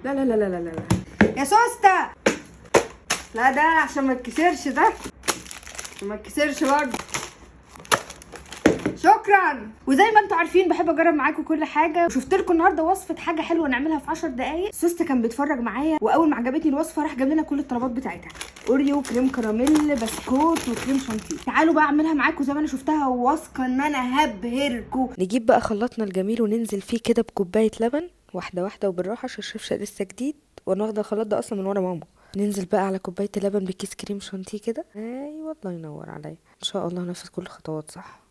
لا لا لا لا لا لا يا سوسته. لا ده عشان ما تكسرش، ده عشان ما تكسرش برضه. شكرا. وزي ما انتم عارفين بحب اجرب معاكم كل حاجه، وشفت لكم النهارده وصفه حاجه حلوه نعملها في 10 دقائق. سوسته كان بيتفرج معايا، واول ما عجبتني الوصفه راح جاب لنا كل الطلبات بتاعتها: اوريو، كريم كراميل، بسكوت، وكريم شانتيه. تعالوا بقى اعملها معاكم زي ما انا شفتها، وواثقه ان انا هبهركم. نجيب بقى خلاطنا الجميل وننزل فيه كده بكوبايه لبن، واحده واحده وبالراحه عشان الشفشه لسه جديد، وانا واخده الخلاط ده اصلا من ورا ماما. ننزل بقى على كوبايه اللبن بكيس كريم شانتيه كده. ايوه الله ينور عليا، ان شاء الله نفذ كل الخطوات صح.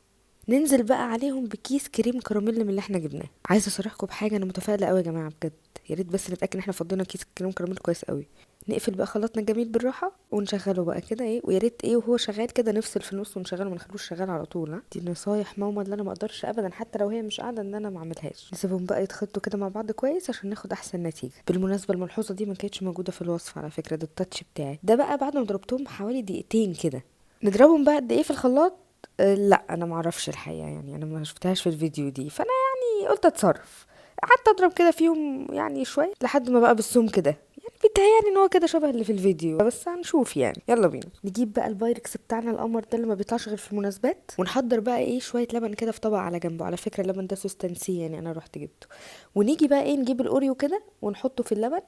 ننزل بقى عليهم بكيس كريم كراميل من اللي احنا جبناه. عايزه اصارحكم بحاجه، انا متفائله قوي يا جماعه بجد، يا ريت بس نتاكد ان احنا فضينا كيس كريم كراميل كويس قوي. نقفل بقى خلاطنا الجميل بالراحه ونشغله بقى كده ايه، ويا ريت ايه وهو شغال كده نفصل في النص ونشغله، ما نخلوش شغال على طول. ها دي نصايح ماما اللي انا ما اقدرش ابدا حتى لو هي مش قاعده ان انا ما اعملهاش. نسيبهم بقى يتخطوا كده مع بعض كويس عشان ناخد احسن نتيجه. بالمناسبه الملحوظه دي ما كانتش موجوده في الوصفه على فكره، ده التاتش بتاعي ده بقى بعد ما ضربتهم حوالي دقيقتين كده. نضربهم بقى قد ايه في الخلاط؟ لا انا ما اعرفش الحقيقه، يعني انا ما شفتهاش في الفيديو دي، فانا يعني قلت اتصرف. قعدت اضرب كده فيهم يعني شويه لحد ما بقى بالسوم كده، يعني بيتهيألي ان هو كده شبه اللي في الفيديو، بس هنشوف يعني. يلا بينا نجيب بقى البايركس بتاعنا القمر ده اللي ما بيطلعش غير في المناسبات، ونحضر بقى ايه شويه لبن كده في طبق على جنبه. على فكره اللبن ده سوستانسي يعني، انا رحت جبته. ونيجي بقى ايه نجيب الاوريو كده ونحطه في اللبن،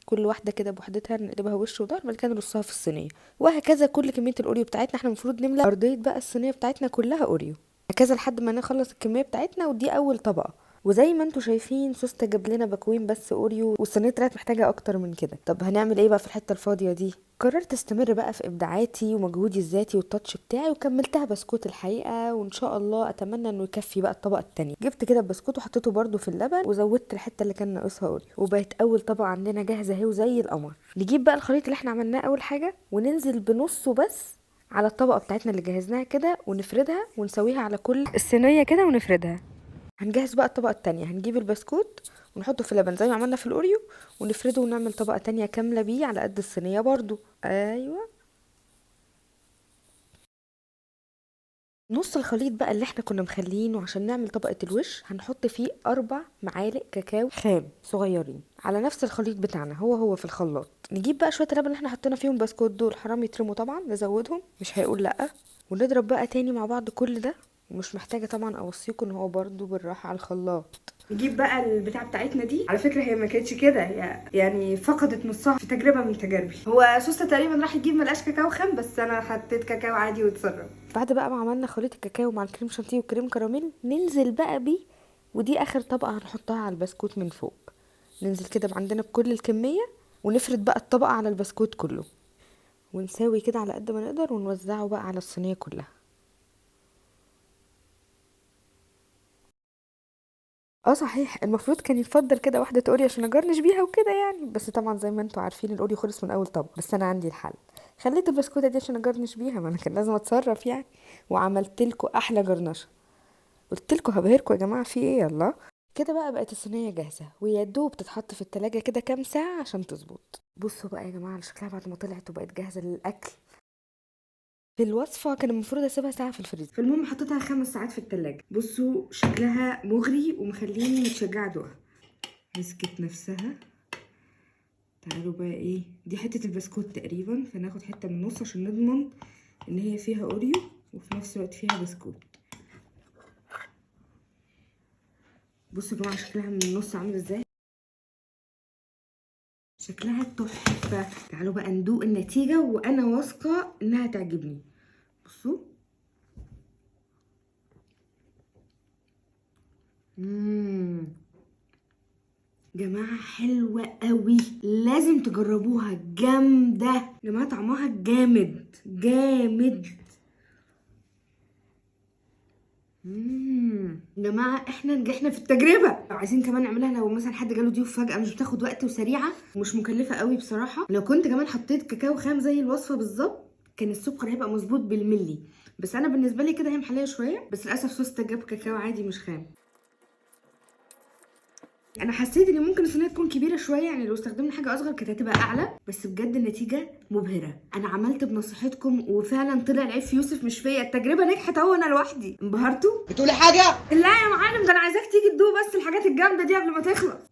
كل واحده كده بوحدتها، نقلبها وش وظهر، بعد كده نرصها في الصينيه. وهكذا كل كميه الاوريو بتاعتنا، احنا المفروض نملى ارضيه بقى الصينيه بتاعتنا كلها اوريو، هكذا لحد ما نخلص الكميه بتاعتنا. ودي اول طبقه. وزي ما انتم شايفين سوسته جاب لنا باكوين بس اوريو، والصينيه طلعت محتاجه اكتر من كده. طب هنعمل ايه بقى في الحته الفاضيه دي؟ قررت استمر بقى في ابداعاتي ومجهودي الذاتي والتاتش بتاعي، وكملتها بسكوت الحقيقه، وان شاء الله اتمنى انه يكفي بقى الطبقه التانية. جبت كده البسكوت وحطيته برده في اللبن، وزودت الحته اللي كان ناقصها اوريو، وبقت اول طبقه عندنا جاهزه اهي وزي القمر. نجيب بقى الخليط اللي احنا عملناه اول حاجه وننزل بنصه بس على الطبقه بتاعتنا اللي جهزناها كده، ونفردها ونسويها على كل الصينيه كده ونفردها. هنجهز بقى الطبقة التانية، هنجيب البسكوت ونحطه في اللبن زي ما عملنا في الأوريو، ونفرده ونعمل طبقة تانية كاملة بيه على قد الصينية برضو. أيوة. نص الخليط بقى اللي احنا كنا مخلينه عشان نعمل طبقة الوش هنحط فيه 4 معالق كاكاو خام صغيرين على نفس الخليط بتاعنا هو في الخلاط. نجيب بقى شوية اللبن اللي احنا حطينا فيهم بسكوت دول، حرام يترموا طبعا، نزودهم مش هيقول لأ. ونضرب بقى تاني مع بعض كل ده، ومش محتاجة طبعا اوصيكم ان هو برضو بالراحة على الخلاط. نجيب بقى البتاع بتاعتنا دي، على فكره هي ما كانتش كده يعني فقدت نصها في تجربه من تجاربي. هو سوسته تقريبا راح يجيب ملقاش كاكاو خام، بس انا حطيت كاكاو عادي واتصرف. بعد بقى ما عملنا خليط الكاكاو مع الكريم شانتيه والكريم كراميل، ننزل بقى بيه، ودي اخر طبقه هنحطها على البسكوت من فوق. ننزل كده عندنا بكل الكميه، ونفرد بقى الطبقه على البسكوت كله، ونساوي كده على قد ما نقدر، ونوزعه بقى على الصينيه كلها. اه صحيح، المفروض كان يتفضل كده واحده اوريو عشان اجرنش بيها وكده يعني، بس طبعا زي ما انتوا عارفين الاوريو خلص من اول طبق. بس انا عندي الحل، خليت البسكوته دي عشان اجرنش بيها، ما انا كان لازم اتصرف يعني، وعملت لكم احلى جرنشه. قلت لكم هبهركم يا جماعه، في ايه؟ يلا كده بقى بقت الصينيه جاهزه، ويا دوب تتحط في التلاجة كده كام ساعه عشان تظبط. بصوا بقى يا جماعه على شكلها بعد ما طلعت وبقت جاهزه للاكل. في الوصفه كان المفروض اسيبها ساعه في الفريزر، فالمهم حطيتها 5 ساعات في التلاجة. بصوا شكلها مغري ومخليني متشجعه ادوقها. مسكت نفسها. تعالوا بقى ايه، دي حته البسكوت تقريبا، فناخد حته من النص عشان نضمن ان هي فيها اوريو وفي نفس الوقت فيها بسكوت. بصوا يا جماعه شكلها من النص عامل ازاي، شكلها تحفه. تعالوا بقى ندوق النتيجه، وانا واثقه انها تعجبني. بصوا. جماعه حلوه قوي، لازم تجربوها، جامده يا جماعه، طعمها جامد جامد. يا جماعه احنا نجحنا في التجربه. لو عايزين كمان نعملها، لو مثلا حد جاله ضيوف فجاه، مش بتاخد وقت وسريعه ومش مكلفه قوي بصراحه. لو كنت كمان حطيت كاكاو خام زي الوصفه بالظبط، كان السكر هيبقى مظبوط بالملي. بس انا بالنسبه لي كده هي محليه شويه، بس للاسف سوسته جاب كاكاو عادي مش خام. انا حسيت ان ممكن الصينيه تكون كبيره شويه، يعني لو استخدمنا حاجه اصغر كانت هتبقى اعلى، بس بجد النتيجه مبهره. انا عملت بنصيحتكم وفعلا طلع العيب في يوسف مش فيا، التجربه نجحت اهو، انا لوحدي. انبهرتوا؟ بتقولي حاجه؟ لا يا معلم، ده انا عايزاك تيجي تدوق بس الحاجات الجامده دي قبل ما تخلص.